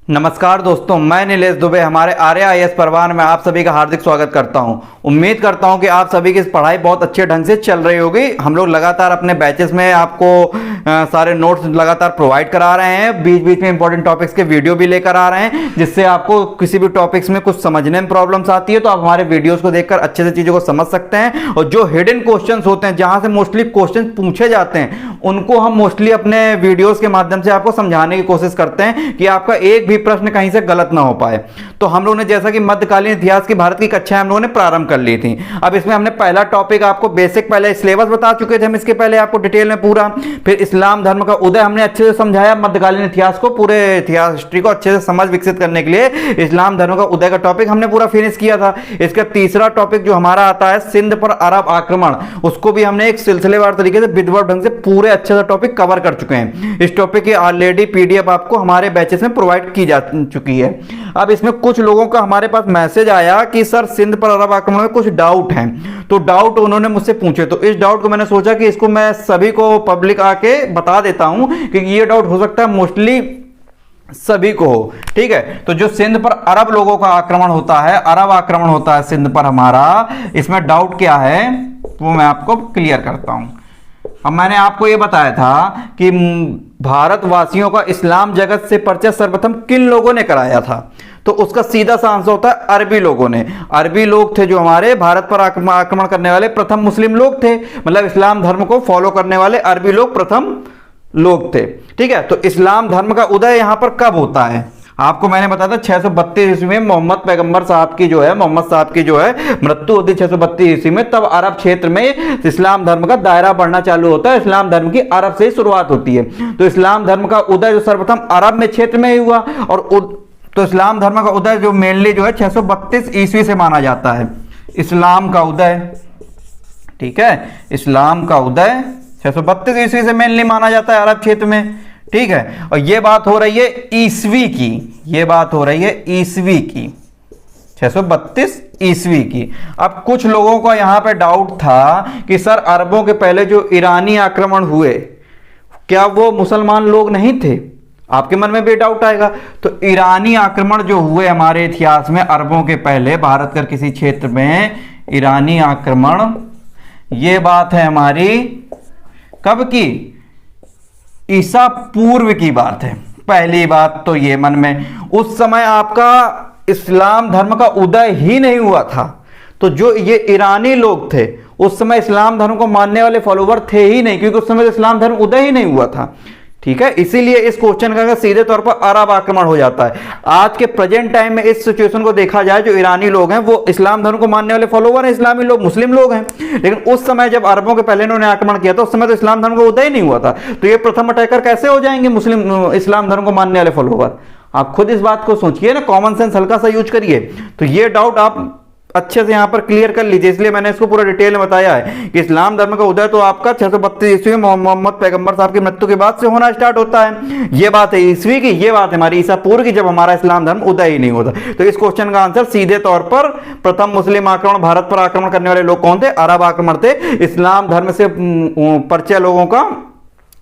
नमस्कार दोस्तों, मैं नीलेश दुबे हमारे आर्य आईएएस परवान में आप सभी का हार्दिक स्वागत करता हूं। उम्मीद करता हूं कि आप सभी की पढ़ाई बहुत अच्छे ढंग से चल रही होगी। हम लोग लगातार अपने बैचेस में आपको सारे नोट्स लगातार प्रोवाइड करा रहे हैं। बीच बीच में इंपॉर्टेंट टॉपिक्स के वीडियो भी लेकर आ रहे हैं, जिससे आपको किसी भी टॉपिक्स में कुछ समझने में प्रॉब्लम्स आती है तो आप हमारे वीडियोस को देखकर अच्छे से चीज़ों को समझ सकते हैं। और जो हिडन क्वेश्चन होते हैं, जहां से मोस्टली क्वेश्चन पूछे जाते हैं, उनको हम मोस्टली अपने वीडियोस के माध्यम से आपको समझाने की कोशिश करते हैं कि आपका एक भी प्रश्न कहीं से गलत ना हो पाए। तो हम लोगों ने जैसा कि मध्यकालीन इतिहास की भारत की कक्षा हम लोगों ने प्रारंभ कर ली थी। अब इसमें हमने पहला टॉपिक आपको बेसिक पहले सिलेबस बता चुके थे हम इसके पहले आपको डिटेल में पूरा। फिर इस्लाम धर्म का उदय हमने अच्छे से समझाया। मध्यकालीन इतिहास को, पूरे इतिहास हिस्ट्री को अच्छे से समझ विकसित करने के लिए इस्लाम धर्म का उदय का टॉपिक हमने पूरा फिनिश किया था। इसका तीसरा टॉपिक जो हमारा आता है सिंध पर अरब आक्रमण, उसको भी हमने एक सिलसिलेवार तरीके से विधिवत ढंग से पूरे अच्छे से टॉपिक कवर कर चुके हैं। इस टॉपिक की ऑलरेडी पीडीएफ आपको हमारे बैचेस में प्रोवाइड की जा चुकी है। अब इसमें कुछ लोगों का हमारे पास मैसेज आया कि सर सिंध पर अरब आक्रमण में कुछ डाउट हैं, तो डाउट उन्होंने मुझसे पूछे। तो इस डाउट को मैंने सोचा कि इसको मैं सभी को पब्लिक आके बता देता हूं, क्योंकि ये डाउट हो सकता है मोस्टली सभी को हो। ठीक है, तो जो सिंध पर अरब लोगों का आक्रमण होता है, अरब आक्रमण होता है सिंध पर हमारा, इसमें डाउट क्या है वो मैं आपको क्लियर करता हूं। अब मैंने आपको ये बताया था कि भारतवासियों का इस्लाम जगत से परिचय सर्वप्रथम किन लोगों ने कराया था, तो उसका सीधा सा आंसर होता है अरबी लोगों ने। अरबी लोग थे जो हमारे भारत पर आक्रमण करने वाले प्रथम मुस्लिम लोग थे, मतलब इस्लाम धर्म को फॉलो करने वाले अरबी लोग प्रथम लोग थे। ठीक है, तो इस्लाम धर्म का उदय यहां पर कब होता है आपको मैंने बताया था 632 ईस्वी में मोहम्मद पैगंबर साहब की जो है, मोहम्मद साहब की जो है मृत्यु होती 632 ईस्वी में। तब अरब क्षेत्र में इस्लाम धर्म का दायरा बढ़ना चालू होता है। इस्लाम धर्म की अरब से ही शुरुआत होती है। तो इस्लाम धर्म का उदय जो सर्वप्रथम अरब में क्षेत्र में ही हुआ, और तो इस्लाम धर्म का उदय जो मेनली जो है 632 ईस्वी से माना जाता है। इस्लाम का उदय, ठीक है, इस्लाम का उदय 632 ईस्वी से मेनली माना जाता है अरब क्षेत्र में। ठीक है, और ये बात हो रही है ईस्वी की, ये बात हो रही है ईस्वी की, 632 ईस्वी की। अब कुछ लोगों को यहां पे डाउट था कि सर अरबों के पहले जो ईरानी आक्रमण हुए, क्या वो मुसलमान लोग नहीं थे? आपके मन में भी डाउट आएगा। तो ईरानी आक्रमण जो हुए हमारे इतिहास में अरबों के पहले भारत के किसी क्षेत्र में ईरानी आक्रमण, ये बात है हमारी कब की? ईसा पूर्व की बात है। पहली बात तो ये मन में, उस समय आपका इस्लाम धर्म का उदय ही नहीं हुआ था। तो जो ये ईरानी लोग थे उस समय इस्लाम धर्म को मानने वाले फॉलोवर थे ही नहीं, क्योंकि उस समय इस्लाम धर्म उदय ही नहीं हुआ था। ठीक है, इसीलिए इस क्वेश्चन का सीधे तौर पर अरब आक्रमण हो जाता है। आज के प्रेजेंट टाइम में इस सिचुएशन को देखा जाए, जो ईरानी लोग हैं वो इस्लाम धर्म को मानने वाले फॉलोवर हैं, इस्लामी लोग, मुस्लिम लोग हैं। लेकिन उस समय जब अरबों के पहले इन्होंने आक्रमण किया था, उस समय तो इस्लाम धर्म का उदय ही नहीं हुआ था। तो ये प्रथम अटैकर कैसे हो जाएंगे मुस्लिम इस्लाम धर्म को मानने वाले फॉलोवर? आप खुद इस बात को सोचिए ना, कॉमन सेंस हल्का सा यूज करिए। तो ये डाउट आप अच्छे से यहां पर क्लियर कर लीजिए, इसलिए मैंने इसको पूरा डिटेल में बताया है कि इस्लाम धर्म का उदय तो आपका 632 ईस्वी में मोहम्मद पैगंबर साहब की मृत्यु के बाद से होना स्टार्ट होता है। ये बात है ईस्वी की, ये बात है हमारी ईसा पूर्व की, जब हमारा इस्लाम धर्म उदय ही नहीं होता। तो इस क्वेश्चन का आंसर सीधे तौर पर प्रथम मुस्लिम आक्रमण, भारत पर आक्रमण करने वाले लोग कौन थे? अरब आक्रमण थे। इस्लाम धर्म से परिचय लोगों का,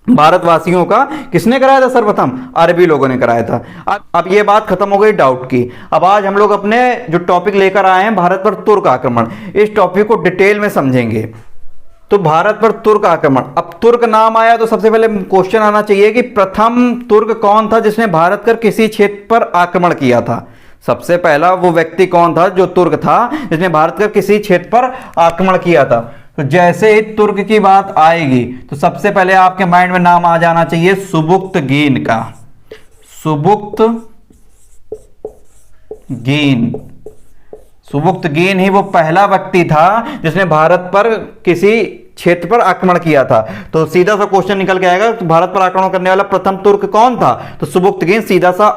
भारतवासियों का किसने कराया था? सर्वप्रथम अरबी लोगों ने कराया था। अब ये बात खत्म हो गई डाउट की। अब आज हम लोग अपने जो टॉपिक लेकर आए हैं भारत पर तुर्क आक्रमण, इस टॉपिक को डिटेल में समझेंगे। तो भारत पर तुर्क आक्रमण, अब तुर्क नाम आया तो सबसे पहले क्वेश्चन आना चाहिए कि प्रथम तुर्क कौन था जिसने भारत कर किसी क्षेत्र पर आक्रमण किया था? सबसे पहला वो व्यक्ति कौन था जो तुर्क था जिसने भारत कर किसी क्षेत्र पर आक्रमण किया था? तो जैसे ही तुर्क की बात आएगी तो सबसे पहले आपके माइंड में नाम आ जाना चाहिए सुबुक्तगीन का। सुबुक्तगीन ही वो पहला व्यक्ति था जिसने भारत पर किसी क्षेत्र पर आक्रमण किया था। तो सीधा सा क्वेश्चन निकल के आएगा, तो भारत पर आक्रमण करने वाला प्रथम तुर्क कौन था? तो सुबुक्तगीन सीधा सा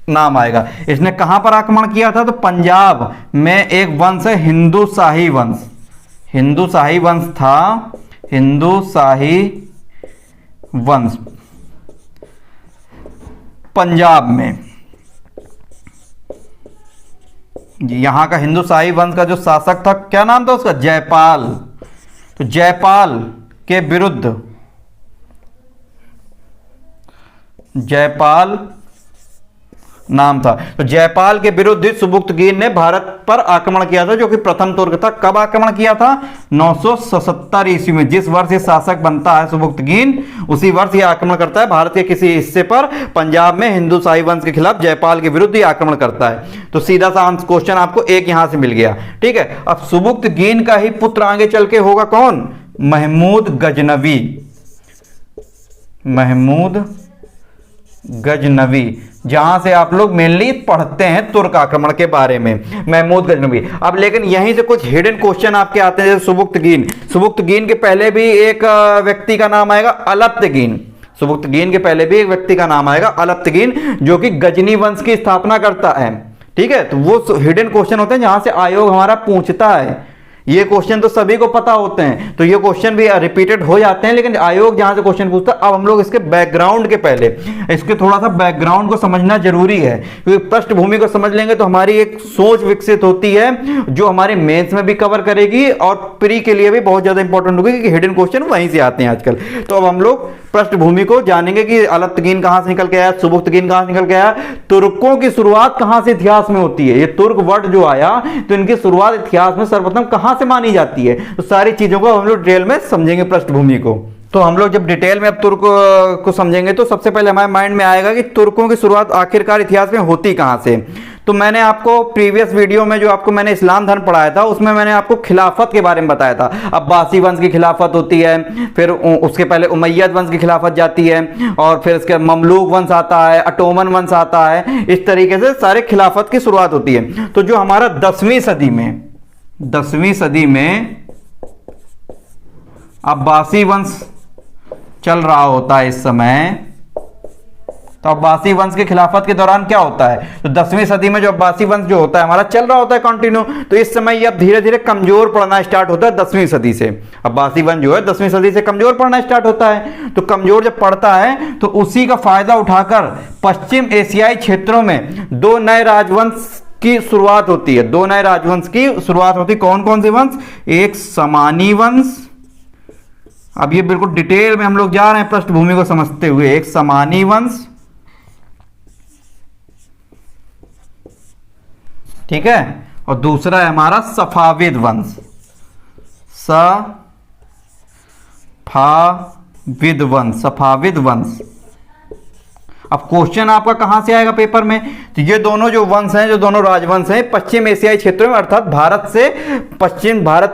नाम आएगा। इसने कहां पर आक्रमण किया था? तो पंजाब में एक वंश है हिंदू शाही वंश, हिंदू शाही वंश था, हिंदू शाही वंश पंजाब में। यहां का हिंदू शाही वंश का जो शासक था, क्या नाम था उसका? जयपाल। तो जयपाल के विरुद्ध, जयपाल नाम था। तो जयपाल के विरुद्ध सुबुक्तगीन ने भारत पर आक्रमण किया था, जो कि प्रथम तुर्क था। कब आक्रमण किया था? 977 ईस्वी में। जिस वर्ष ये शासक बनता है सुबुक्तगीन, उसी वर्ष ये आक्रमण करता है भारत के किसी हिस्से पर। पंजाब में हिंदू शाही वंश के खिलाफ जयपाल के विरुद्ध ये आक्रमण करता है। तो सीधा सा क्वेश्चन आपको एक यहां से मिल गया। ठीक है, अब सुबुक्तगीन का ही पुत्र आगे चल के होगा कौन? महमूद गजनवी। महमूद गजनवी, जहां से आप लोग मेनली पढ़ते हैं तुर्क आक्रमण के बारे में, महमूद गजनवी। अब लेकिन यहीं से कुछ हिडन क्वेश्चन आपके आते हैं, जैसे सुबुक्तगीन। सुबुक्तगीन के पहले भी एक व्यक्ति का नाम आएगा, अलप्तगीन। सुबुक्तगीन के पहले भी एक व्यक्ति का नाम आएगा, अलप्तगीन, जो कि गजनी वंश की स्थापना करता है। ठीक है, तो वो हिडन क्वेश्चन होते हैं जहां से आयोग हमारा पूछता है। ये क्वेश्चन तो सभी को पता होते हैं, तो ये क्वेश्चन भी रिपीटेड हो जाते हैं, लेकिन आयोग जहां से क्वेश्चन पूछता है। अब हम लोग इसके बैकग्राउंड के पहले इसके थोड़ा सा बैकग्राउंड को समझना जरूरी है, क्योंकि पृष्ठभूमि को समझ लेंगे तो हमारी एक सोच विकसित होती है, जो हमारे मेंस में भी कवर करेगी और प्री के लिए भी बहुत ज्यादा इंपॉर्टेंट होगी, क्योंकि हिडन क्वेश्चन वहीं से आते हैं आजकल। तो अब हम लोग पृष्ठभूमि को जानेंगे कि अलप्तगीन कहां से निकल के आया, सुबुक्तगीन कहां से निकल के आया, तुर्कों की शुरुआत कहां से इतिहास में होती है। ये तुर्क वर्ड जो आया, तो इनकी शुरुआत इतिहास में सर्वप्रथम कहां से मानी जाती है। तो सारी चीजों को हम लोग डिटेल में समझेंगे, पृष्ठभूमि को। तो हम लोग जब डिटेल में अब तुर्क को समझेंगे, तो सबसे पहले हमारे माइंड में आएगा कि तुर्कों की शुरुआत आखिरकार इतिहास में होती कहां से। तो मैंने आपको प्रीवियस वीडियो में जो आपको मैंने इस्लाम धर्म पढ़ाया था, उसमें मैंने आपको खिलाफत के बारे में बताया था। अब्बासी वंश की खिलाफत होती है, फिर उसके पहले उमैयद वंश की खिलाफत जाती है, और फिर इसके ममलूक वंश आता है, अटोमन वंश आता है। इस तरीके से सारे खिलाफत की शुरुआत होती है। तो जो हमारा 10वीं सदी में अब्बासी वंश चल रहा होता है इस समय। तो अब्बासी वंश के खिलाफत के दौरान क्या होता है, तो 10वीं सदी में जो अब्बासी वंश जो होता है हमारा चल रहा होता है कंटिन्यू। तो इस समय ये अब धीरे धीरे कमजोर पड़ना स्टार्ट होता है 10वीं सदी से। अब्बासी वंश जो है 10वीं सदी से कमजोर पड़ना स्टार्ट होता है। तो कमजोर जब पड़ता है, तो उसी का फायदा उठाकर पश्चिम एशियाई क्षेत्रों में दो नए राजवंश की शुरुआत होती है। दो नए राजवंश की शुरुआत होती है। कौन कौन से वंश? एक समानी वंश। अब ये बिल्कुल डिटेल में हम लोग जा रहे हैं पृष्ठभूमि को समझते हुए। एक समानी वंश, ठीक है, और दूसरा है हमारा सफाविद वंश। सफाविद वंश, सफाविद वंश। अब क्वेश्चन आपका कहां से आएगा पेपर में, तो ये दोनों जो वंश हैं, जो दोनों राजवंश हैं, पश्चिम एशियाई क्षेत्रों में, अर्थात भारत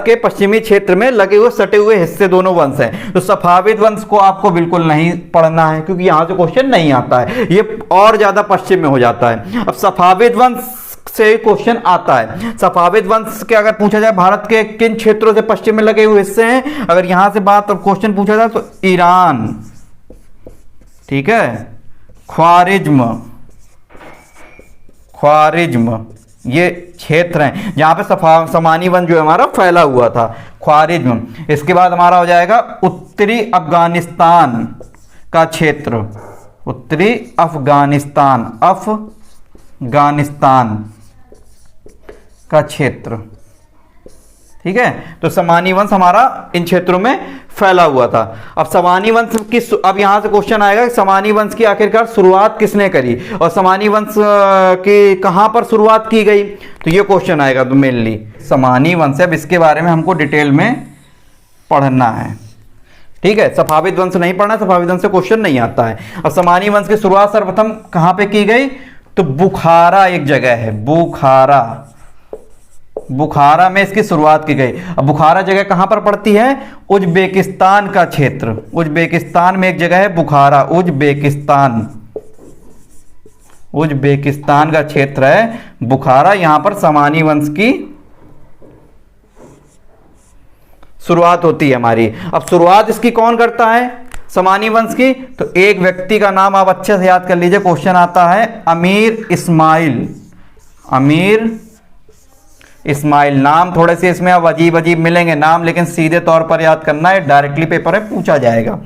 के पश्चिमी क्षेत्र में लगे हुए सटे हुए हिस्से दोनों वंश हैं। तो सफाविद वंश को आपको बिल्कुल नहीं पढ़ना है, क्योंकि यहां से क्वेश्चन नहीं आता है, ये और ज्यादा पश्चिम में हो जाता है। अब सफाविद वंश से क्वेश्चन आता है। सफाविद वंश के अगर पूछा जाए भारत के किन क्षेत्रों से पश्चिम में लगे हुए हिस्से हैं, अगर यहां से बात और क्वेश्चन पूछा जाए तो ईरान, ठीक है, ख्वारिज्म ये क्षेत्र हैं जहां पे समानी वंश जो हमारा फैला हुआ था, ख्वारिज्म। इसके बाद हमारा हो जाएगा उत्तरी अफगानिस्तान का क्षेत्र, उत्तरी अफगानिस्तान का क्षेत्र, ठीक है। तो समानी वंश हमारा इन क्षेत्रों में फैला हुआ था। अब समानी वंश की, अब यहां से क्वेश्चन आएगा कि समानी वंश की आखिरकार शुरुआत किसने करी, और समानी वंश की कहां पर शुरुआत की गई, तो ये क्वेश्चन आएगा। तो मेनली समानी वंश, अब इसके बारे में हमको डिटेल में पढ़ना है, ठीक है। सफाविद वंश नहीं पढ़ना, सफाविद वंश से क्वेश्चन नहीं आता है। अब समानी वंश की शुरुआत सर्वप्रथम कहां पे की गई, तो बुखारा एक जगह है, बुखारा में इसकी शुरुआत की गई। अब बुखारा जगह कहां पर पड़ती है, उज्बेकिस्तान का क्षेत्र, उज्बेकिस्तान में एक जगह है बुखारा, उज्बेकिस्तान का क्षेत्र है बुखारा। यहां पर समानी वंश की शुरुआत होती है हमारी। अब शुरुआत इसकी कौन करता है, समानी वंश की, तो एक व्यक्ति का नाम आप अच्छे से याद कर लीजिए, क्वेश्चन आता है अमीर इस्माइल। नाम थोड़े से इसमें अब अजीब मिलेंगे नाम, लेकिन सीधे तौर पर याद करना है, डायरेक्टली पेपर में पूछा जाएगा।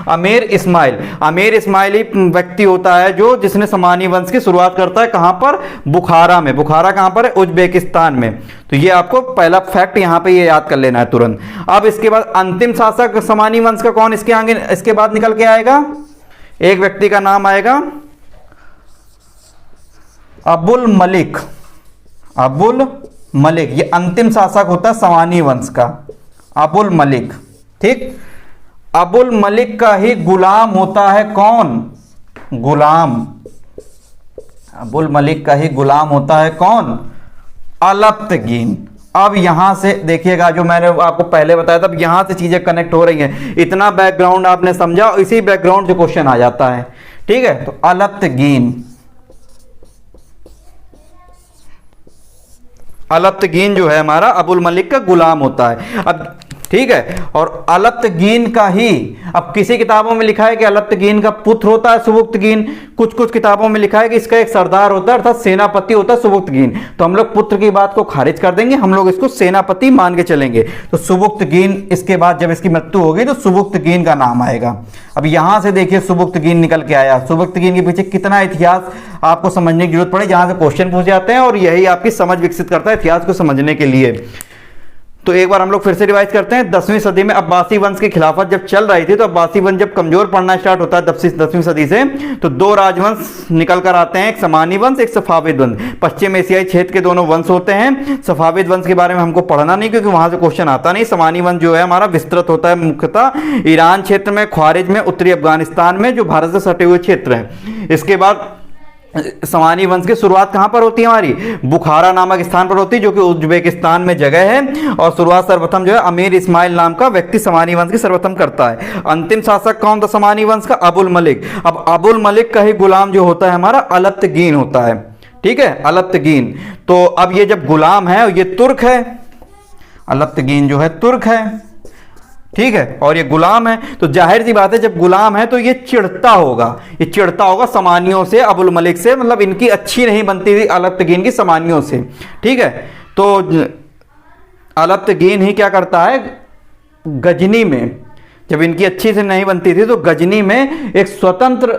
अमीर इस्माइल ही व्यक्ति होता है जो जिसने समानी वंश की शुरुआत करता है। कहां पर, बुखारा में। बुखारा कहां पर है, उज्बेकिस्तान में। तो ये आपको पहला फैक्ट यहां पे ये याद कर लेना है तुरंत। अब इसके बाद अंतिम शासक समानी वंश का कौन इसके आगे, इसके बाद निकल के आएगा, एक व्यक्ति का नाम आएगा अबुल मलिक, अबुल मलिक ये अंतिम शासक होता है सवानी वंश का, अबुल मलिक। ठीक, अबुल मलिक का ही गुलाम होता है कौन? गुलाम, अबुल मलिक का ही गुलाम होता है कौन? अलप्तगीन। अब यहां से देखिएगा, जो मैंने आपको पहले बताया था, अब यहां से चीजें कनेक्ट हो रही हैं। इतना बैकग्राउंड आपने समझा, इसी बैकग्राउंड से क्वेश्चन आ जाता है। ठीक है, तो अलप्तगीन, अलप्तगीन जो है हमारा अबुल मलिक का गुलाम होता है। अब ठीक है, और अलप्तगीन का ही, अब किसी किताबों में लिखा है कि अलप्तगीन का पुत्र होता है सुबुक्तगीन, कुछ कुछ किताबों में लिखा है कि इसका एक सरदार होता है, अर्थात सेनापति होता है सुबुक्तगीन। तो हम लोग पुत्र की बात को खारिज कर देंगे, हम लोग इसको सेनापति मान के चलेंगे। तो सुबुक्तगीन, इसके बाद जब इसकी मृत्यु होगी तो सुबुक्तगीन का नाम आएगा। अब यहां से देखिए सुबुक्तगीन निकल के आया। सुबुक्तगीन के पीछे कितना इतिहास आपको समझने की जरूरत पड़े, जहां से क्वेश्चन पूछ जाते हैं, और यही आपकी समझ विकसित करता है इतिहास को समझने के लिए। तो एक बार हम लोग फिर से रिवाइज करते हैं। 10वीं सदी में अब्बासी वंश की खिलाफत जब चल रही थी, तो अब्बासी वंश जब कमजोर पड़ना स्टार्ट होता है 10वीं सदी से, तो दो राजवंश निकल कर आते हैं, एक समानी वंश, एक सफाविद वंश। पश्चिम एशियाई क्षेत्र के दोनों वंश होते हैं। सफाविद वंश के बारे में हमको पढ़ना नहीं, क्योंकि वहां से क्वेश्चन आता नहीं। समानी वंश जो है हमारा विस्तृत होता है, मुख्यतः ईरान क्षेत्र में, ख्वारिज में, उत्तरी अफगानिस्तान में, जो भारत से सटे हुए क्षेत्र हैं। इसके बाद समानी वंश की शुरुआत कहां पर होती है हमारी? बुखारा नामक स्थान पर होती है, जो कि उज्बेकिस्तान में जगह है। और शुरुआत सर्वप्रथम जो है अमीर इस्माइल नाम का व्यक्ति समानी वंश की सर्वप्रथम करता है। अंतिम शासक कौन था समानी वंश का? अबुल मलिक। अब अबुल मलिक का ही गुलाम जो होता है हमारा अलप्तगीन होता है। ठीक है, अलप्तगीन। तो अब ये जब गुलाम है, ये तुर्क है, अलप्तगीन जो है तुर्क है। ठीक है, और ये गुलाम है, तो जाहिर सी बात है जब गुलाम है तो ये चिढ़ता होगा, ये चिढ़ता होगा समानियों से, अबुल मलिक से, मतलब इनकी अच्छी नहीं बनती थी अलप्तगीन की समानियों से। ठीक है, तो अलप्तगीन ही क्या करता है, गजनी में जब इनकी अच्छी से नहीं बनती थी, तो गजनी में एक स्वतंत्र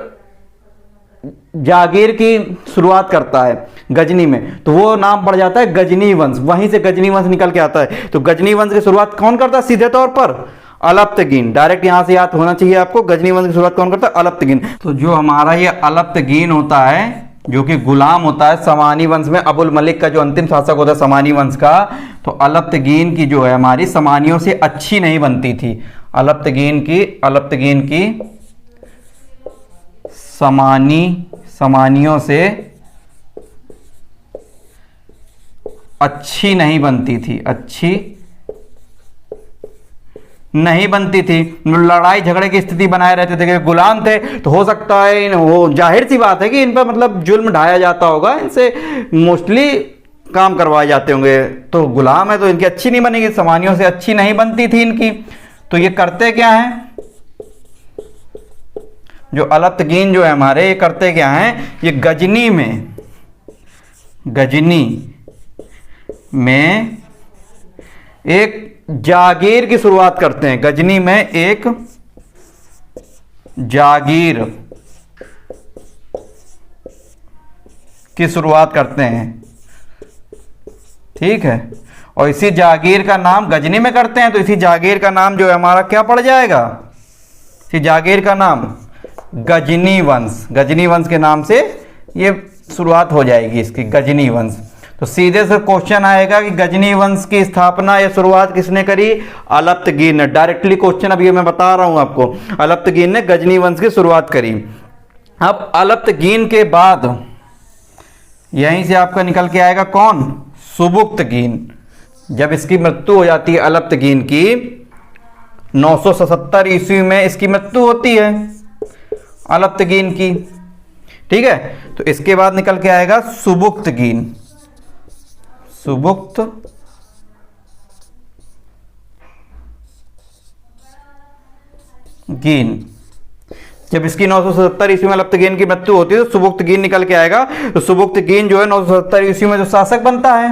जागीर की शुरुआत करता है गजनी में। तो वो नाम पड़ जाता है गजनी वंश, वहीं से गजनी वंश निकल के आता है। तो गजनी वंश की शुरुआत कौन करता है? सीधे तौर पर अलप्तगीन। डायरेक्ट यहां से याद होना चाहिए आपको, गजनी वंश की शुरुआत कौन करता है? अलप्तगीन। तो जो हमारा ये अलप्तगीन होता है, जो कि गुलाम होता है समानी वंश में, अबुल मलिक का जो अंतिम शासक होता है समानी वंश का, तो अलप्तगीन की जो है हमारी समानियों से अच्छी नहीं बनती थी। अलप्तगीन की समानियों से अच्छी नहीं बनती थी, अच्छी नहीं बनती थी। लड़ाई झगड़े की स्थिति बनाए रहते थे, कि गुलाम थे, तो हो सकता है वो जाहिर सी बात है कि इन पर मतलब जुल्म ढाया जाता होगा, इनसे मोस्टली काम करवाए जाते होंगे। तो गुलाम है तो इनकी अच्छी नहीं बनेगी, समानियों से अच्छी नहीं बनती थी इनकी। तो ये करते क्या है, जो अलप्तगीन जो है हमारे, ये करते क्या हैं, ये गजनी में एक जागीर की शुरुआत करते हैं। गजनी में एक जागीर की शुरुआत करते हैं। ठीक है, और इसी जागीर का नाम गजनी में करते हैं, तो इसी जागीर का नाम जो है हमारा क्या पड़ जाएगा? इसी जागीर का नाम गजनी वंश के नाम से ये शुरुआत हो जाएगी इसकी, गजनी वंश। तो सीधे से क्वेश्चन आएगा कि गजनी वंश की स्थापना या शुरुआत किसने करी? अलप्तगीन ने। डायरेक्टली क्वेश्चन अभी मैं बता रहा हूं आपको, अलप्तगीन ने गजनी वंश की शुरुआत करी। अब अलप्तगीन के बाद यहीं से आपका निकल के आएगा कौन? सुबुक्तगीन। जब इसकी मृत्यु हो जाती है अलप्तगीन की, 977 ईस्वी में इसकी मृत्यु होती है अलप्तगीन की। ठीक है, तो इसके बाद निकल के आएगा सुबुक्तगीन। जब इसकी 977 ईस्वी में अलप्तगीन की मृत्यु होती है, तो सुबुक्तगीन निकल के आएगा। तो सुबुक्तगीन जो है 977 ईस्वी में जो शासक बनता है,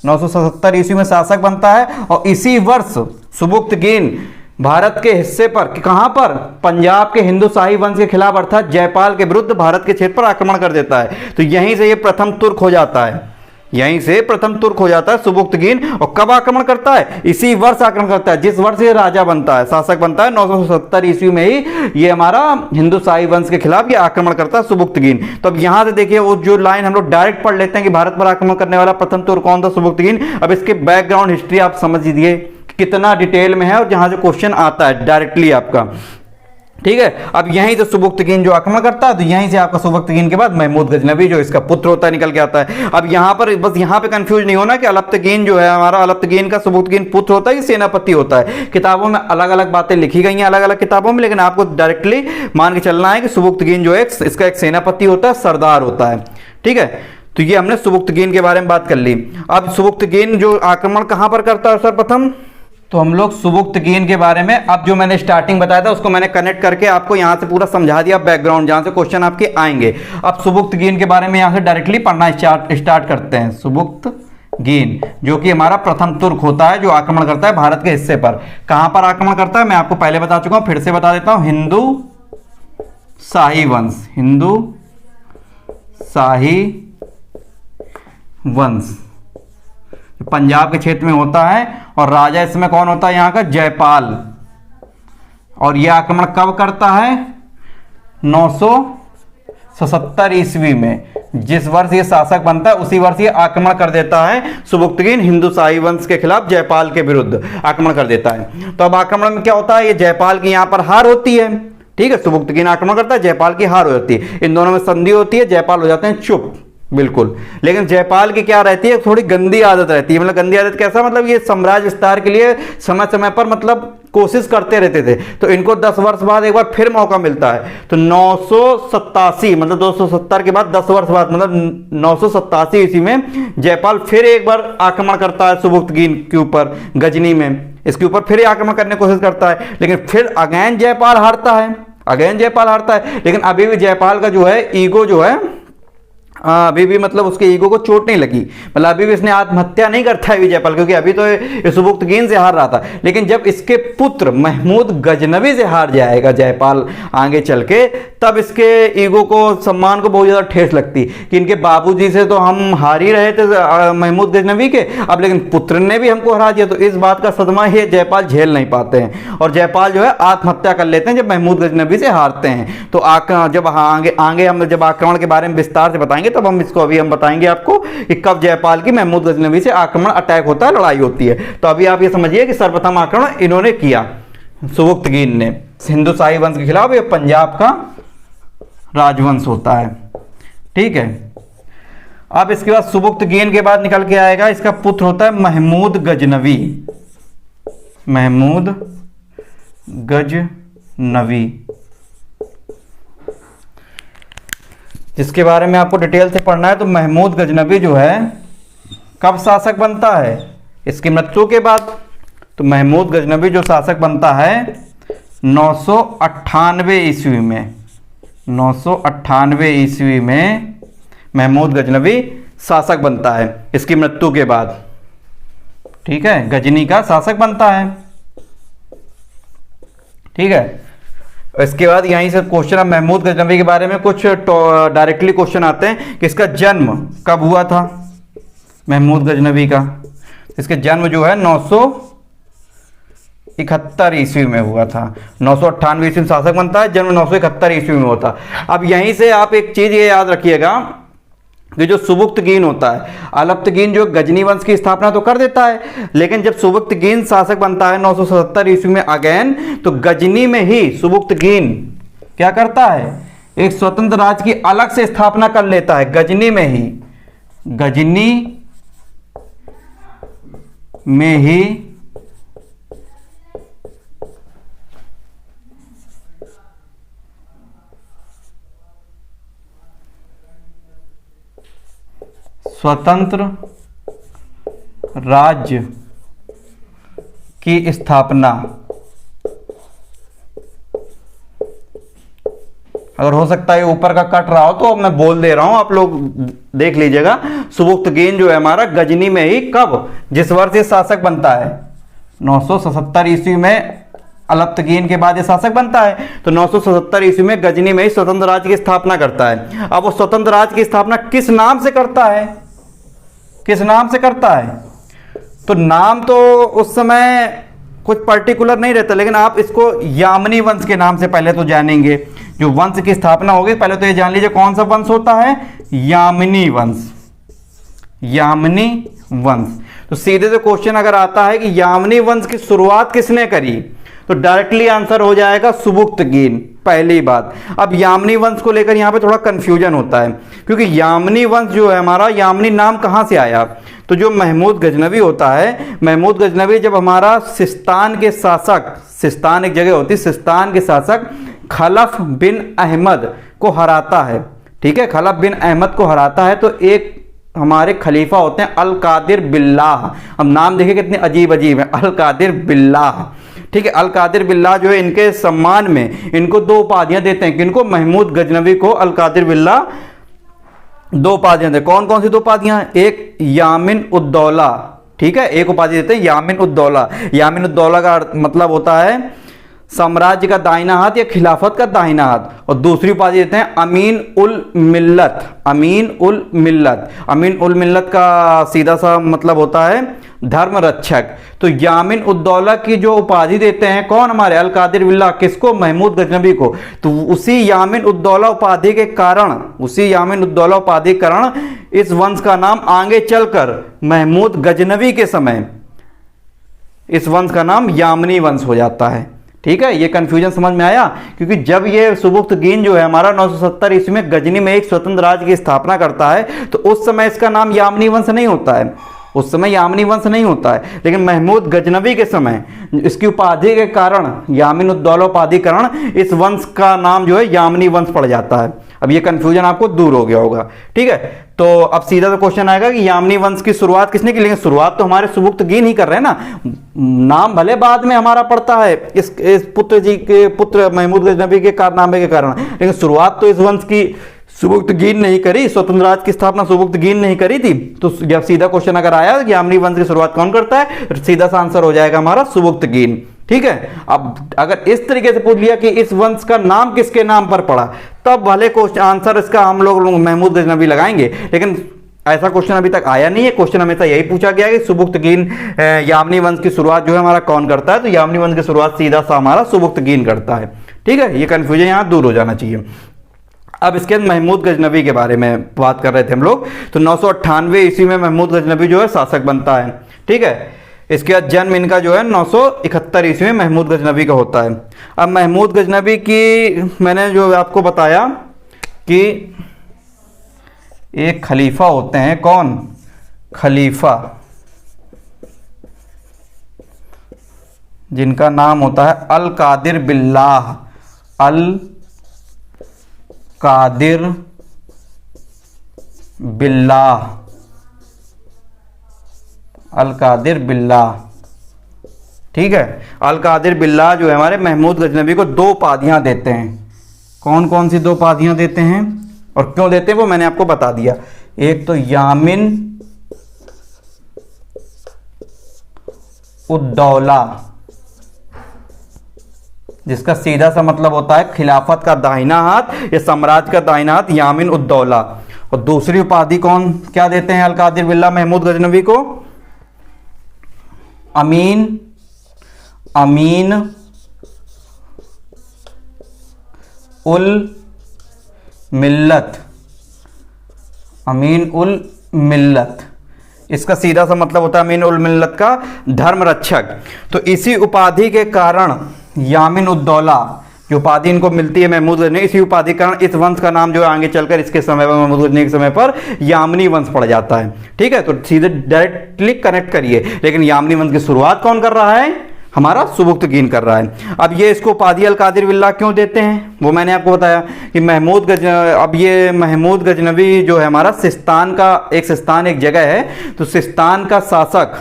977 ईस्वी में शासक बनता है। और इसी वर्ष सुबुक्तगीन भारत के हिस्से पर, कहां पर? पंजाब के हिंदू शाही वंश के खिलाफ, अर्थात जयपाल के विरुद्ध भारत के क्षेत्र पर आक्रमण कर देता है। तो यहीं से ये प्रथम तुर्क हो जाता है। यहीं से प्रथम तुर्क हो जाता है सुबुक्तगीन। और कब आक्रमण करता है? इसी वर्ष आक्रमण करता है जिस वर्ष ये राजा बनता है, शासक बनता है। 970 ईस्वी में ही ये हमारा हिंदू शाही वंश के खिलाफ ये आक्रमण करता है सुबुक्तगीन। तो अब यहां से देखिए वो जो लाइन हम लोग डायरेक्ट पढ़ लेते हैं कि भारत पर आक्रमण करने वाला प्रथम तुर्क कौन था? सुबुक्तगीन। अब इसके बैकग्राउंड हिस्ट्री आप समझ लीजिए कितना डिटेल में है और जहां से क्वेश्चन आता है डायरेक्टली आपका, ठीक है। अब यहीं से सुबुक्तगीन जो आक्रमण करता है, तो यहीं से आपका सुबुक्तगीन के बाद महमूद गजनवी जो इसका पुत्र होता है निकल के आता है। अब यहां पर बस यहां पे कंफ्यूज नहीं होना कि अलप्तगीन जो है हमारा, अलप्तगीन का सुबुक्तगीन पुत्र होता है कि सेनापति होता है। किताबों में अलग अलग बातें लिखी गई हैं अलग अलग किताबों में, लेकिन आपको डायरेक्टली मान के चलना है कि सुबुक्तगीन जो है इसका एक सेनापति होता है, सरदार होता है, ठीक है। तो ये हमने सुबुक्तगीन के बारे में बात कर ली। अब सुबुक्तगीन जो आक्रमण कहां पर करता है सर्वप्रथम? तो हम लोग सुबुक्तगीन के बारे में, अब जो मैंने स्टार्टिंग बताया था उसको मैंने कनेक्ट करके आपको यहां से पूरा समझा दिया बैकग्राउंड, जहां से क्वेश्चन आपके आएंगे। अब सुबुक्तगीन के बारे में यहां से डायरेक्टली पढ़ना स्टार्ट करते हैं। सुबुक्तगीन जो कि हमारा प्रथम तुर्क होता है जो आक्रमण करता है भारत के हिस्से पर। कहां पर आक्रमण करता है मैं आपको पहले बता चुका हूं, फिर से बता देता हूं। हिंदू शाही वंश, हिंदू शाही वंश पंजाब के क्षेत्र में होता है और राजा इसमें कौन होता है यहाँ का? जयपाल। और यह आक्रमण कब करता है? 977 ईस्वी में। जिस वर्ष ये शासक बनता है उसी वर्ष ये आक्रमण कर देता है सुबुक्तगीन हिंदू शाही वंश के खिलाफ, जयपाल के विरुद्ध आक्रमण कर देता है। तो अब आक्रमण में क्या होता है? ये जयपाल की यहां पर हार होती है, ठीक है। सुबुक्तगीन आक्रमण करता है, जयपाल की हार हो जाती है, इन दोनों में संधि होती है, जयपाल हो जाते हैं चुप, बिल्कुल। लेकिन जयपाल की क्या रहती है? थोड़ी गंदी आदत रहती है। मतलब गंदी आदत कैसा? मतलब ये साम्राज्य विस्तार के लिए समय समय पर मतलब कोशिश करते रहते थे। तो इनको 10 वर्ष बाद एक बार फिर मौका मिलता है। तो 987 मतलब 270 के बाद 10 वर्ष बाद मतलब 987 ईस्वी में जयपाल फिर एक बार आक्रमण करता है सुबुक्तगीन के ऊपर, गजनी में। इसके ऊपर फिर आक्रमण करने की कोशिश करता है, लेकिन फिर अगेन जयपाल हारता है, अगेन जयपाल हारता है। लेकिन अभी भी जयपाल का जो है ईगो जो है अभी भी मतलब उसके ईगो को चोट नहीं लगी, मतलब अभी भी इसने आत्महत्या नहीं करता है जयपाल, क्योंकि अभी तो ये सुबुक्तगीन से हार रहा था। लेकिन जब इसके पुत्र महमूद गजनवी से हार जाएगा जयपाल आगे चल के, तब इसके ईगो को, सम्मान को बहुत ज़्यादा ठेस लगती कि इनके बाबूजी से तो हम हार ही रहे थे महमूद गजनवी के, अब लेकिन पुत्र ने भी हमको हरा दिया। तो इस बात का सदमा ये जयपाल झेल नहीं पाते हैं और जयपाल जो है आत्महत्या कर लेते हैं जब महमूद गजनवी से हारते हैं। तो जब आगे हम जब आक्रमण के बारे में विस्तार से बताएंगे तब हम इसको हम बताएंगे आपको कि कब जयपाल की महमूद गजनवी से आक्रमण, अटैक होता है, लड़ाई होती है। तो अभी आप ये समझिए कि सर्वप्रथम आक्रमण इन्होंने किया सुबुक्तगीन ने हिंदू शाही वंश के खिलाफ। ये पंजाब का राजवंश होता है, ठीक है। अब इसके बाद सुबुक्तगीन के बाद निकल के आएगा इसका पुत्र होता है महमूद गजनवी, महमूद गजनवी, जिसके बारे में आपको डिटेल से पढ़ना है। तो महमूद गजनवी जो है कब शासक बनता है? इसकी मृत्यु के बाद। तो महमूद गजनवी जो शासक बनता है 998 ईस्वी में, 998 ईस्वी में महमूद गजनवी शासक बनता है इसकी मृत्यु के बाद, ठीक है। गजनी का शासक बनता है, ठीक है। इसके बाद यहीं से क्वेश्चन, महमूद गजनवी के बारे में कुछ डायरेक्टली क्वेश्चन आते हैं कि इसका जन्म कब हुआ था महमूद गजनवी का। इसके जन्म जो है 971 ईस्वी में हुआ था। 998 ईस्वी में शासक बनता है, जन्म 971 ईस्वी में होता। अब यहीं से आप एक चीज ये याद रखिएगा कि जो सुबुक्तगीन होता है, अलप्तगीन जो गजनी वंश की स्थापना तो कर देता है, लेकिन जब सुबुक्तगीन शासक बनता है 977 ईस्वी में अगेन, तो गजनी में ही सुबुक्तगीन क्या करता है? एक स्वतंत्र राज्य की अलग से स्थापना कर लेता है। गजनी में ही, गजनी में ही स्वतंत्र राज्य की स्थापना, अगर हो सकता है ऊपर का कट रहा हो तो मैं बोल दे रहा हूं, आप लोग देख लीजिएगा। सुबुक्तगीन जो है हमारा गजनी में ही कब, जिस वर्ष ये शासक बनता है 977 ईस्वी में, अलप्तगीन के बाद ये शासक बनता है। तो 977 ईस्वी में गजनी में ही स्वतंत्र राज्य की स्थापना करता है। अब वो स्वतंत्र राज्य की स्थापना किस नाम से करता है? किस नाम से करता है? तो नाम तो उस समय कुछ पर्टिकुलर नहीं रहता, लेकिन आप इसको यामिनी वंश के नाम से पहले तो जानेंगे। जो वंश की स्थापना होगी पहले तो ये जान लीजिए कौन सा वंश होता है, यामिनी वंश। यामिनी वंश। तो सीधे से क्वेश्चन अगर आता है कि यामिनी वंश की शुरुआत किसने करी, तो डायरेक्टली आंसर हो जाएगा सुबुक्तगीन, पहली बात। अब यामिनी वंश को लेकर यहाँ पे थोड़ा कंफ्यूजन होता है, क्योंकि यामिनी वंश जो है हमारा, यामिनी नाम कहाँ से आया? तो जो महमूद गजनवी होता है, महमूद गजनवी जब हमारा सिस्तान के शासक, सिस्तान एक जगह होती है, सिस्तान के शासक खलफ बिन अहमद को हराता है, ठीक है, खलफ बिन अहमद को हराता है, तो एक हमारे खलीफा होते हैं अल कादिर बिल्लाह। हम नाम देखिए कितने अजीब अजीब है, अल कादिर बिल्लाह, ठीक है। अल कादिर बिल्लाह जो है, इनके सम्मान में इनको दो उपाधियां देते हैं। किनको? महमूद गजनवी को अल कादिर बिल्लाह दो उपाधियां देते। कौन कौन सी दो उपाधियां? एक यामिन उद्दौला, ठीक है, एक उपाधि देते हैं यामिन उद्दौला। यामिन उद्दौला का मतलब होता है साम्राज्य का दाहिना हाथ या खिलाफत का दाहिना हाथ। और दूसरी उपाधि देते हैं अमीन उल मिल्लत। अमीन उल मिल्लत, अमीन उल मिल्लत का सीधा सा मतलब होता है धर्म रक्षक। तो यामिन उद्दौला की जो उपाधि देते हैं कौन? हमारे अल कादिर बिल्लाह। किसको? महमूद गजनवी को। तो उसी यामिन उद्दौला उपाधि के कारण, उसी यामिन उद्दौला उपाधि के कारण इस वंश का नाम आगे चलकर महमूद गजनवी के समय इस वंश का नाम यामिनी वंश हो जाता है, ठीक है। ये कंफ्यूजन समझ में आया? क्योंकि जब ये सुबुक्तगीन जो है हमारा 970 ईस्वी में गजनी में एक स्वतंत्र राज्य की स्थापना करता है, तो उस समय इसका नाम यामिनी वंश नहीं होता है, उस समय यामिनी वंश नहीं होता है। लेकिन महमूद गजनवी के समय इसकी उपाधि के कारण, यामिन उद्दौला उपाधि कारण, इस वंश का नाम जो है यामिनी वंश पड़ जाता है। अब ये कंफ्यूजन आपको दूर हो गया होगा, ठीक है। तो अब सीधा तो क्वेश्चन आएगा कि यामिनी वंश की शुरुआत किसने की? लेकिन शुरुआत तो हमारे सुबुक्तगीन ही कर रहे हैं ना। नाम भले बाद में हमारा पड़ता है इस पुत्र जी के, पुत्र महमूद गजनवी के कारनामे के कारण, लेकिन शुरुआत तो इस वंश की सुबुक्तगीन नहीं करी, स्वतंत्र राज्य की स्थापना सुबुक्तगीन नहीं करी थी। तो जब सीधा क्वेश्चन अगर आया कि यामिनी वंश की शुरुआत कौन करता है, तो सीधा सा आंसर हो जाएगा हमारा सुबुक्तगीन, ठीक है। अब अगर इस तरीके से पूछ लिया कि इस वंश का नाम किसके नाम पर पड़ा, तब भले क्वेश्चन आंसर इसका हम लोग महमूद गजनवी लगाएंगे, लेकिन ऐसा क्वेश्चन अभी तक आया नहीं है। क्वेश्चन हमेशा यही पूछा गया कि सुबुक्तगीन यामिनी वंश की शुरुआत जो है हमारा कौन करता है, तो यामिनी वंश की शुरुआत सीधा सा हमारा सुबुक्तगीन करता है, ठीक है। ये कंफ्यूजन यहाँ दूर हो जाना चाहिए। अब इसके बाद महमूद गजनवी के बारे में बात कर रहे थे हम लोग। तो 998 ईस्वी में महमूद गजनवी जो है शासक बनता है, ठीक है। इसके बाद जन्म इनका जो है 971 ईस्वी में महमूद गजनवी का होता है। अब महमूद गजनवी की मैंने जो आपको बताया कि एक खलीफा होते हैं, कौन? खलीफा, जिनका नाम होता है अल कादिर बिल्लाह। अल कादिर बिल्लाह, अल कादिर बिल्लाह, ठीक है। अल कादिर बिल्लाह जो है हमारे महमूद गजनवी को दो उपाधियां देते हैं। कौन कौन सी दो उपाधियां देते हैं और क्यों देते हैं वो मैंने आपको बता दिया। एक तो यामिन उद्दौला, जिसका सीधा सा मतलब होता है खिलाफत का दाहिना हाथ या साम्राज्य का दाहिना हाथ, यामिन उद्दौला। और दूसरी उपाधि कौन क्या देते हैं अल कादिर बिल्लाह महमूद गजनवी को? अमीन, अमीन उल मिल्लत, अमीन उल मिल्लत। इसका सीधा सा मतलब होता है अमीन उल मिल्लत का धर्म रक्षक। तो इसी उपाधि के कारण यामिन उद्दौला जो उपाधि इनको मिलती है महमूद गजनवी, इसी उपाधि के कारण इस वंश का नाम जो है आगे चलकर इसके समय पर, महमूद गजनवी के समय पर यामिनी वंश पड़ जाता है, ठीक है। तो सीधे डायरेक्टली कनेक्ट करिए। लेकिन यामिनी वंश की शुरुआत कौन कर रहा है? हमारा सुबुक्तगीन कर रहा है। अब ये इसको उपाधि अल कादिर बिल्लाह क्यों देते हैं वो मैंने आपको बताया कि अब ये महमूद गजनवी जो है हमारा सिस्तान का, एक सिस्तान एक जगह है, तो सिस्तान का शासक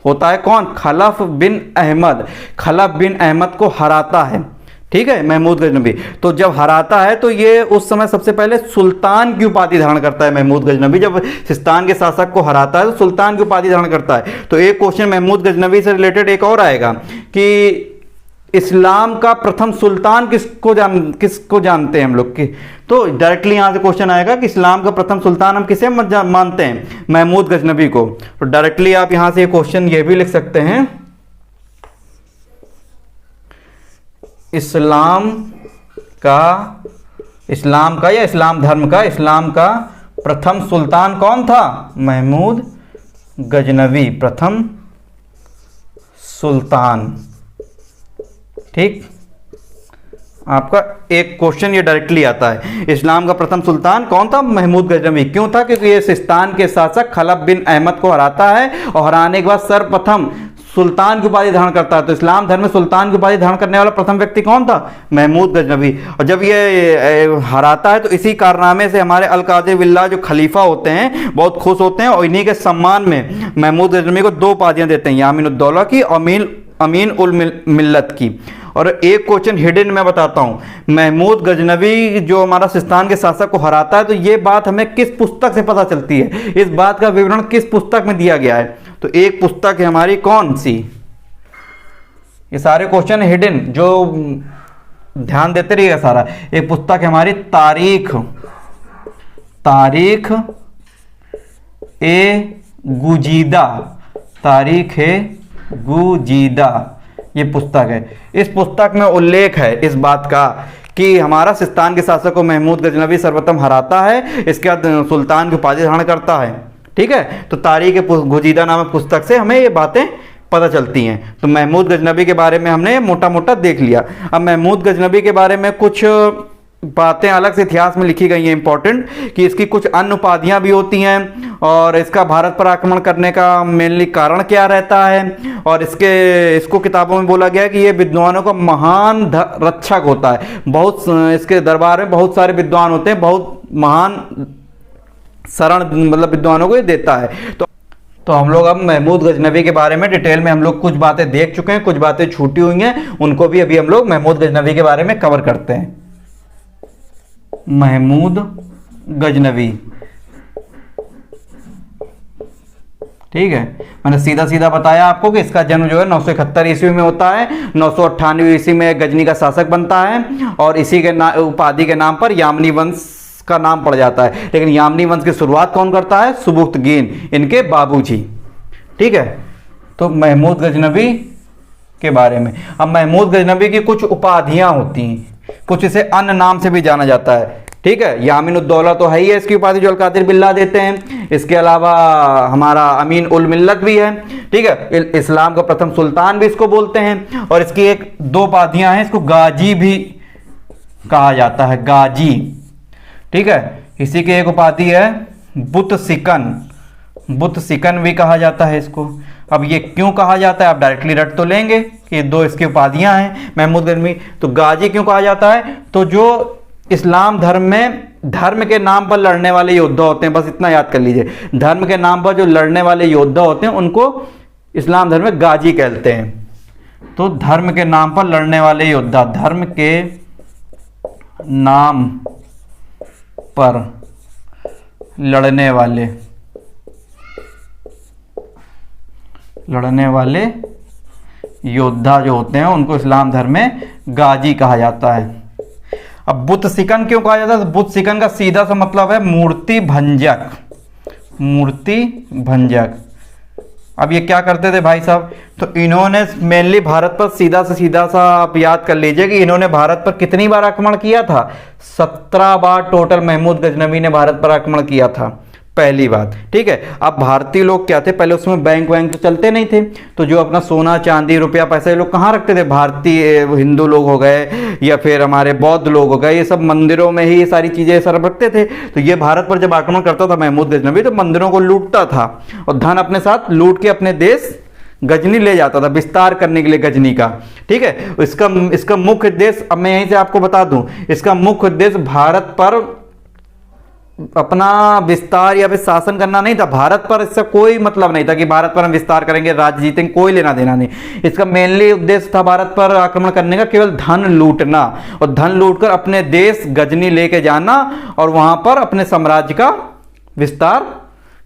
होता है कौन? खलफ बिन अहमद। खलफ बिन अहमद को हराता है, ठीक है, महमूद गजनवी। तो जब हराता है तो ये उस समय सबसे पहले सुल्तान की उपाधि धारण करता है महमूद गजनवी। जब सिस्तान के शासक को हराता है तो सुल्तान की उपाधि धारण करता है। तो एक क्वेश्चन महमूद गजनवी से रिलेटेड एक और आएगा कि इस्लाम का प्रथम सुल्तान किसको जानते हैं हम लोग की? तो डायरेक्टली यहां से क्वेश्चन आएगा कि इस्लाम का प्रथम सुल्तान हम किसे मानते हैं? महमूद गजनबी को। तो डायरेक्टली आप यहां से क्वेश्चन ये भी लिख सकते हैं, इस्लाम का या इस्लाम धर्म का, इस्लाम का प्रथम सुल्तान कौन था? महमूद गजनवी, प्रथम सुल्तान। ठीक, आपका एक क्वेश्चन ये डायरेक्टली आता है, इस्लाम का प्रथम सुल्तान कौन था? महमूद गजनवी। क्यों था? क्योंकि ये सिस्तान के शासक खलफ बिन अहमद को हराता है और हराने के बाद सर्वप्रथम सुल्तान की उपाधि धारण करता है। तो इस्लाम धर्म में सुल्तान की उपाधि धारण करने वाला प्रथम व्यक्ति कौन था? महमूद गजनवी। और जब ये हराता है तो इसी कारनामे से हमारे अल कादिर बिल्लाह जो खलीफा होते हैं बहुत खुश होते हैं और इन्हीं के सम्मान में महमूद गजनवी को 2 उपाधियां देते हैं, यामीन उद दौला की और अमीन उल मिल्लत की। और एक क्वेश्चन हिडन मैं बताता हूं, महमूद गजनवी जो हमारा सिस्तान के शासक को हराता है तो ये बात हमें किस पुस्तक से पता चलती है? इस बात का विवरण किस पुस्तक में दिया गया है? तो एक पुस्तक है हमारी, कौन सी? ये सारे क्वेश्चन हिडन जो ध्यान देते रहिएगा सारा। एक पुस्तक है हमारी तारीख ए गुजीदा, तारीख ए गुजीदा, ये पुस्तक है। इस पुस्तक में उल्लेख है इस बात का कि हमारा सिस्तान के शासक को महमूद गजनवी सर्वप्रथम हराता है, इसके बाद सुल्तान की उपाधि धारण करता है। ठीक है, तो तारीख गुजीदा नामक पुस्तक से हमें ये बातें पता चलती हैं। तो महमूद गजनवी के बारे में हमने मोटा मोटा देख लिया। अब महमूद गजनवी के बारे में कुछ बातें अलग से इतिहास में लिखी गई हैं इंपॉर्टेंट, कि इसकी कुछ अन्य उपाधियां भी होती हैं और इसका भारत पर आक्रमण करने का मेनली कारण क्या रहता है। और इसको किताबों में बोला गया है कि ये विद्वानों का महान रक्षक होता है। बहुत इसके दरबार में बहुत सारे विद्वान होते हैं, बहुत महान शरण मतलब विद्वानों को ये देता है। तो हम लोग अब महमूद गजनवी के बारे में डिटेल में हम लोग कुछ बातें देख चुके हैं, कुछ बातें छूटी हुई हैं, उनको भी अभी हम लोग महमूद गजनवी के बारे में कवर करते हैं। महमूद गजनवी, ठीक है, मैंने सीधा सीधा बताया आपको कि इसका जन्म जो है 971 ईस्वी में होता है। 998 ईस्वी में गजनी का शासक बनता है और इसी के उपाधि के नाम पर यामनी वंश का नाम पड़ जाता है। लेकिन यामनी वंश की शुरुआत कौन करता है? सुबुक्तगीन, इनके बाबूजी। ठीक है, तो महमूद गजनवी के बारे में। अब महमूद गजनवी की कुछ उपाधियां होती हैं, कुछ इसे अन्य नाम से भी जाना जाता है। ठीक है, यामीन उद दौला तो है ही है इसकी उपाधि जो अल कादिर बिल्लाह देते हैं। इसके अलावा हमारा अमीन उल मिल्लत भी है। ठीक है, इस्लाम का प्रथम सुल्तान भी इसको बोलते हैं। और इसकी 1-2 उपाधियां हैं, इसको गाजी भी कहा जाता है, गाजी। ठीक है, इसी की एक उपाधि है बुत सिकन भी कहा जाता है इसको। अब ये क्यों कहा जाता है आप डायरेक्टली रट तो लेंगे कि 2 इसकी उपाधियां हैं महमूद गजनवी। तो गाजी क्यों कहा जाता है? तो जो इस्लाम धर्म में धर्म के नाम पर लड़ने वाले योद्धा होते हैं, बस इतना याद कर लीजिए, धर्म के नाम पर जो लड़ने वाले योद्धा होते हैं उनको इस्लाम धर्म में गाजी कहते हैं। तो धर्म के नाम पर लड़ने वाले योद्धा, धर्म के नाम पर लड़ने वाले योद्धा जो होते हैं उनको इस्लाम धर्म में गाजी कहा जाता है। अब बुत सिकन क्यों कहा जाता है? तो बुत सिकन का सीधा सा मतलब है मूर्ति भंजक। अब ये क्या करते थे भाई साहब? तो इन्होंने मेनली भारत पर सीधा सा आप याद कर लीजिए कि इन्होंने भारत पर कितनी बार आक्रमण किया था? 17 बार टोटल महमूद गजनवी ने भारत पर आक्रमण किया था, पहली बात। ठीक है, अब भारतीय लोग क्या थे, पहले उसमें बैंक तो चलते नहीं थे, तो जो अपना सोना चांदी रुपया पैसा ये लोग कहाँ रखते थे? भारतीय हिंदू लोग हो गए या फिर हमारे बौद्ध लोग हो गए, ये सब मंदिरों में ही ये सारी चीजें सब रखते थे। तो ये भारत पर जब आक्रमण करता था महमूद गजनवी तो मंदिरों को लूटता था और धन अपने साथ लूट के अपने देश गजनी ले जाता था विस्तार करने के लिए गजनी का। ठीक है, इसका मुख्य उद्देश्य, अब मैं यहीं से आपको बता दूं, इसका मुख्य उद्देश्य भारत पर अपना विस्तार या फिर शासन करना नहीं था। भारत पर इससे कोई मतलब नहीं था कि भारत पर हम विस्तार करेंगे, राज्य जीतेंगे, कोई लेना देना नहीं। इसका मेनली उद्देश्य था भारत पर आक्रमण करने का केवल धन लूटना, और धन लूटकर अपने देश गजनी लेके जाना और वहां पर अपने साम्राज्य का विस्तार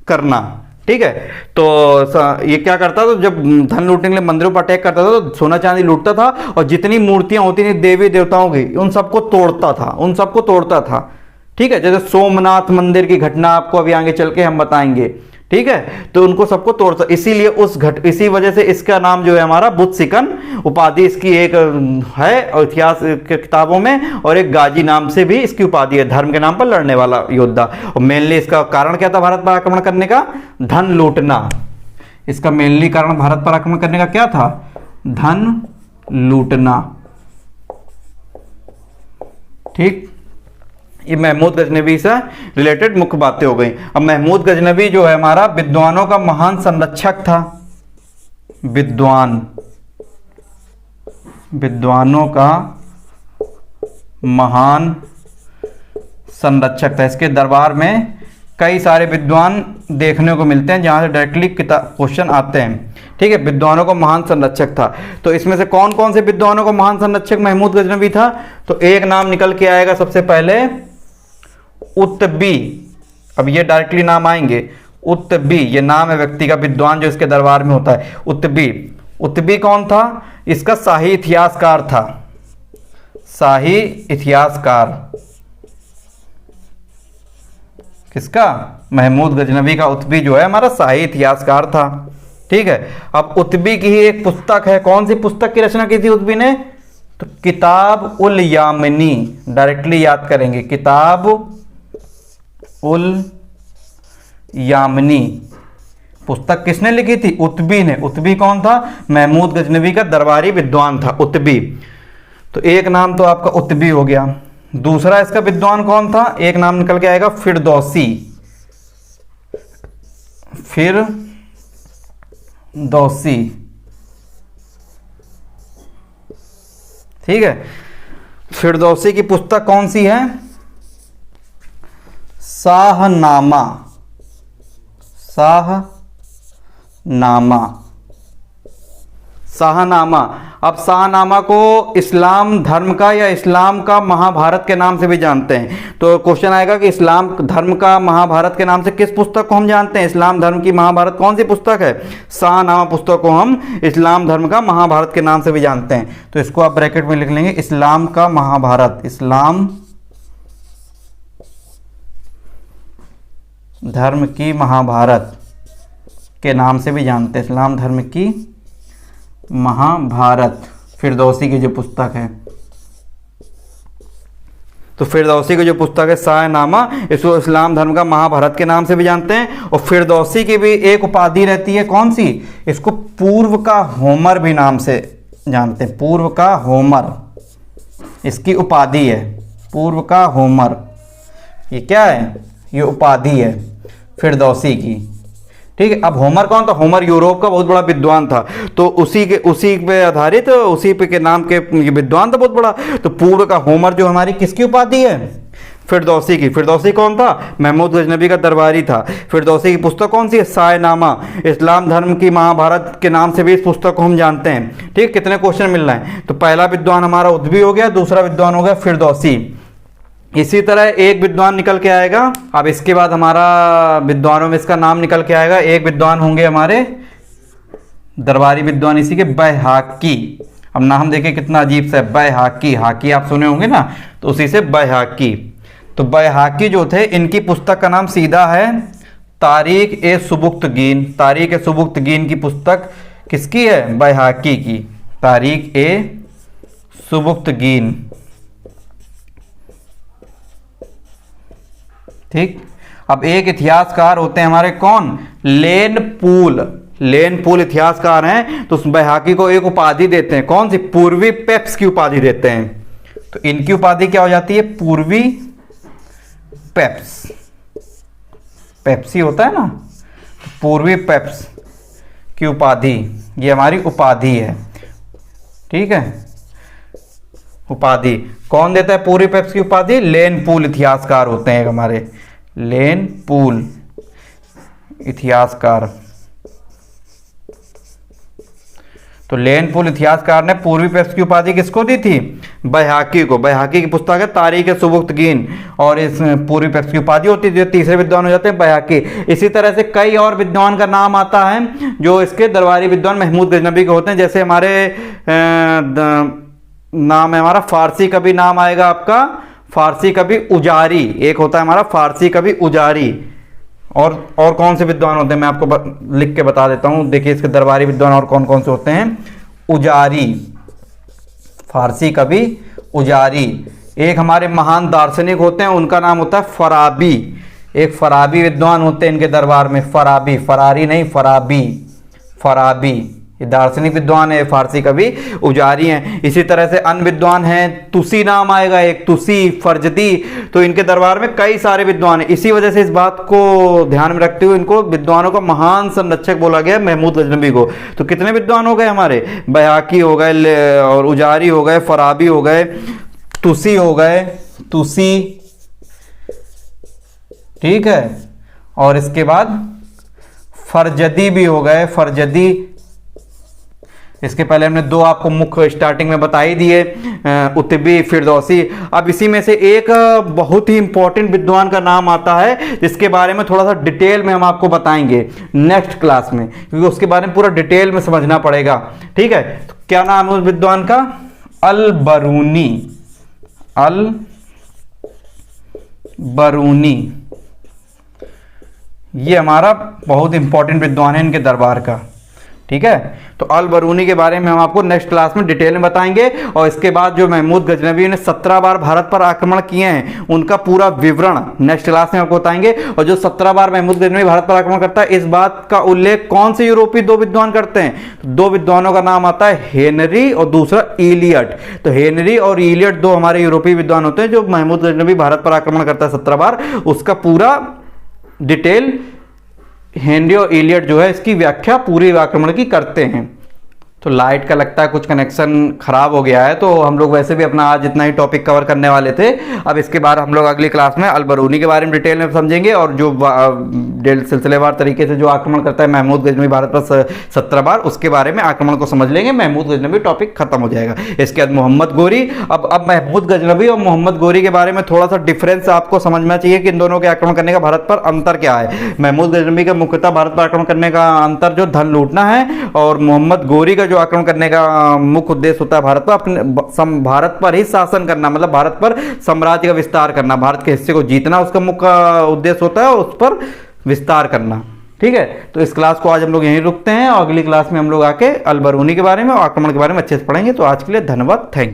करना। ठीक है। तो ये क्या करता था, जब धन लूटने के लिए मंदिरों पर अटैक करता था तो सोना चांदी लूटता था और जितनी मूर्तियां होती थी देवी देवताओं की उन सबको तोड़ता था, उन सबको तोड़ता था। ठीक है, जैसे सोमनाथ मंदिर की घटना आपको अभी आगे चल के हम बताएंगे। ठीक है, तो उनको सबको तोड़ता, इसीलिए इसी वजह से इसका नाम जो है हमारा बुद्ध सिकन उपाधि इसकी एक है और इतिहास के किताबों में, और एक गाजी नाम से भी इसकी उपाधि है, धर्म के नाम पर लड़ने वाला योद्धा। और मेनली इसका कारण क्या था भारत पर आक्रमण करने का? धन लूटना। इसका मेनली कारण भारत पर आक्रमण करने का क्या था? धन लूटना। ठीक, ये महमूद गजनवी से रिलेटेड मुख्य बातें हो गई। अब महमूद गजनवी जो है हमारा विद्वानों का महान संरक्षक था। विद्वानों का महान संरक्षक था। इसके दरबार में कई सारे विद्वान देखने को मिलते हैं जहां से डायरेक्टली क्वेश्चन आते हैं। ठीक है, विद्वानों का महान संरक्षक था। तो इसमें से कौन कौन से विद्वानों का महान संरक्षक महमूद गजनवी था? तो एक नाम निकल के आएगा सबसे पहले, उत्तबी। अब ये डायरेक्टली नाम आएंगे, उत्तबी ये नाम है व्यक्ति का, विद्वान जो इसके दरबार में होता है, उत्तबी। उत्तबी कौन था? इसका शाही इतिहासकार था, शाही इतिहासकार। किसका? महमूद गजनवी का उत्तबी जो है हमारा शाही इतिहासकार था। ठीक है, अब उत्तबी की ही एक पुस्तक है, कौन सी पुस्तक की रचना की थी उत्तबी ने? तो किताब उल यामिनी, डायरेक्टली याद करेंगे, किताब उल यामिनी पुस्तक किसने लिखी थी? उत्तबी ने। उत्तबी कौन था? महमूद गजनवी का दरबारी विद्वान था उत्तबी। तो एक नाम तो आपका उत्तबी हो गया। दूसरा इसका विद्वान कौन था? एक नाम निकल के आएगा फिरदौसी। फिरदौसी, ठीक है। फिरदौसी की पुस्तक कौन सी है? शाहनामा। शाहनामा, शाहनामा। अब शाहनामा को इस्लाम धर्म का या इस्लाम का महाभारत के नाम से भी जानते हैं। तो क्वेश्चन आएगा कि इस्लाम धर्म का महाभारत के नाम से किस पुस्तक को हम जानते हैं? इस्लाम धर्म की महाभारत कौन सी पुस्तक है? शाहनामा पुस्तक को हम इस्लाम धर्म का महाभारत के नाम से भी जानते हैं। तो इसको आप ब्रैकेट में लिख लेंगे, इस्लाम का महाभारत, इस्लाम धर्म की महाभारत के नाम से भी जानते हैं, इस्लाम धर्म की महाभारत, फिरदौसी की जो पुस्तक है। तो फिरदौसी की जो पुस्तक है शाहनामा, इसको इस्लाम धर्म का महाभारत के नाम से भी जानते हैं। और फिरदौसी की भी एक उपाधि रहती है, कौन सी? इसको पूर्व का होमर भी नाम से जानते हैं, पूर्व का होमर इसकी उपाधि है, पूर्व का होमर। ये क्या है? ये उपाधि है फिरदौसी की। ठीक है, अब होमर कौन था? होमर यूरोप का बहुत बड़ा विद्वान था, तो उसी पे आधारित, उसी पे के नाम के विद्वान था बहुत बड़ा। तो पूर्व का होमर जो हमारी किसकी उपाधि है? फिरदौसी की। फिरदौसी कौन था? महमूद गजनवी का दरबारी था। फिरदौसी की पुस्तक कौन सी है? शाहनामा, इस्लाम धर्म की महाभारत के नाम से भी इस पुस्तक को हम जानते हैं। ठीक, कितने क्वेश्चन मिल रहे हैं? तो पहला विद्वान हमारा उत्तबी हो गया, दूसरा विद्वान हो गया फिरदौसी। इसी तरह एक विद्वान निकल के आएगा। अब इसके बाद हमारा विद्वानों में इसका नाम निकल के आएगा, एक विद्वान होंगे हमारे दरबारी विद्वान इसी के, बैहाकी। अब नाम देखिए कितना अजीब सा है, बैहाकी। हाकी आप सुने होंगे ना, तो उसी से बैहाकी। तो बैहाकी जो थे, इनकी पुस्तक का नाम सीधा है तारीख ए सुबुक्तगीन। तारीख ए सुबुक्तगीन की पुस्तक किसकी है? बैहाकी की, तारीख ए सुबुक्तगीन। ठीक, अब एक इतिहासकार होते हैं हमारे, कौन? लेन पूल। लेन पूल इतिहासकार हैं, तो उस बैहाकी को एक उपाधि देते हैं, कौन सी? पूर्वी पेप्स की उपाधि देते हैं। तो इनकी उपाधि क्या हो जाती है? पूर्वी पेप्स। पेप्सी होता है ना, पूर्वी पेप्स की उपाधि, ये हमारी उपाधि है। ठीक है, उपाधि कौन देता है पूर्वी पेप्स की उपाधि? लेन पूल इतिहासकार होते हैं हमारे, लेन पूल इतिहासकार। तो लेन पूल इतिहासकार ने पूर्वी पेप्स की उपाधि किसको दी थी? बैहाकी को, बैहाकी की पुस्तक है तारीख सुबुक्तगीन, और इस पूर्वी पक्ष की उपाधि होती है, जो तीसरे विद्वान हो जाते हैं बैहाकी। इसी तरह से कई और विद्वान का नाम आता है जो इसके दरबारी विद्वान महमूद गजनबी के होते हैं। जैसे हमारे नाम है हमारा फारसी कवि, नाम आएगा आपका फारसी कवि उजारी, एक होता है हमारा फारसी कवि उजारी। और कौन से विद्वान होते हैं मैं आपको लिख के बता देता हूं। देखिए इसके दरबारी विद्वान और कौन कौन से होते हैं। उजारी, फारसी कवि उजारी। एक हमारे महान दार्शनिक होते हैं, उनका नाम होता है फराबी, एक फराबी विद्वान होते हैं इनके दरबार में, फराबी, फरारी नहीं, फराबी, फराबी ये दार्शनिक विद्वान है, फारसी कवि उजारी हैं। इसी तरह से अन्य विद्वान हैं, तुसी नाम आएगा एक, तुसी, फरजदी, तो इनके दरबार में कई सारे विद्वान हैं। इसी वजह से इस बात को ध्यान में रखते हुए इनको विद्वानों का महान संरक्षक बोला गया महमूद गजनबी को। तो कितने विद्वान हो गए हमारे, बैहाकी हो गए और उजारी हो गए, फराबी हो गए, तुसी हो गए, तुसी, ठीक है, और इसके बाद फरजदी भी हो गए, फरजदी। इसके पहले हमने दो आपको मुख्य स्टार्टिंग में बता ही दिए, उतबी, फिरदौसी। अब इसी में से एक बहुत ही इंपॉर्टेंट विद्वान का नाम आता है जिसके बारे में थोड़ा सा डिटेल में हम आपको बताएंगे नेक्स्ट क्लास में, क्योंकि उसके बारे में पूरा डिटेल में समझना पड़ेगा, ठीक है। तो क्या नाम है उस विद्वान का, अल बरूनी, अल बरूनी। ये हमारा बहुत इंपॉर्टेंट विद्वान है इनके दरबार का, ठीक है। तो अल बरूनी के बारे में हम आपको नेक्स्ट क्लास में डिटेल में बताएंगे। और इसके बाद जो महमूद गजनबी ने 17 बार भारत पर आक्रमण किए हैं उनका पूरा विवरण नेक्स्ट क्लास में आपको बताएंगे। और जो 17 बार महमूद गजनबी भारत पर आक्रमण करता है, इस बात का उल्लेख कौन से यूरोपीय दो विद्वान करते हैं, तो दो विद्वानों का नाम आता है हेनरी और दूसरा इलियट। तो हेनरी और इलियट दो हमारे यूरोपीय विद्वान होते हैं जो महमूद गजनबी भारत पर आक्रमण करता है 17 बार, उसका पूरा डिटेल हेनरी और इलियट जो है इसकी व्याख्या पूरे आक्रमण की करते हैं। तो लाइट का लगता है कुछ कनेक्शन खराब हो गया है, तो हम लोग वैसे भी अपना आज इतना ही टॉपिक कवर करने वाले थे। अब इसके बाद हम लोग अगली क्लास में अल बरूनी के बारे में डिटेल में समझेंगे, और जो सिलसिलेवार तरीके से जो आक्रमण करता है महमूद गजनबी भारत पर 17 बार, उसके बारे में आक्रमण को समझ लेंगे। महमूद गजनबी टॉपिक खत्म हो जाएगा। इसके बाद मोहम्मद गोरी। अब महमूद गजनबी और मोहम्मद गोरी के बारे में थोड़ा सा डिफरेंस आपको समझना चाहिए कि इन दोनों के आक्रमण करने का भारत पर अंतर क्या है। महमूद गजनबी का मुख्यतः भारत पर आक्रमण करने का अंतर जो धन लूटना है, और मोहम्मद गोरी का जो आक्रमण करने का मुख्य उद्देश्य होता है भारत पर अपने भारत पर ही शासन करना, मतलब भारत पर साम्राज्य का विस्तार करना, भारत के हिस्से को जीतना उसका मुख्य उद्देश्य होता है, उस पर विस्तार करना, ठीक है। तो इस क्लास को आज हम लोग यहीं रुकते हैं, और अगली क्लास में हम लोग आके अल बरूनी के बारे में और आक्रमण के बारे में अच्छे से पढ़ेंगे। तो आज के लिए धन्यवाद, थैंक यू।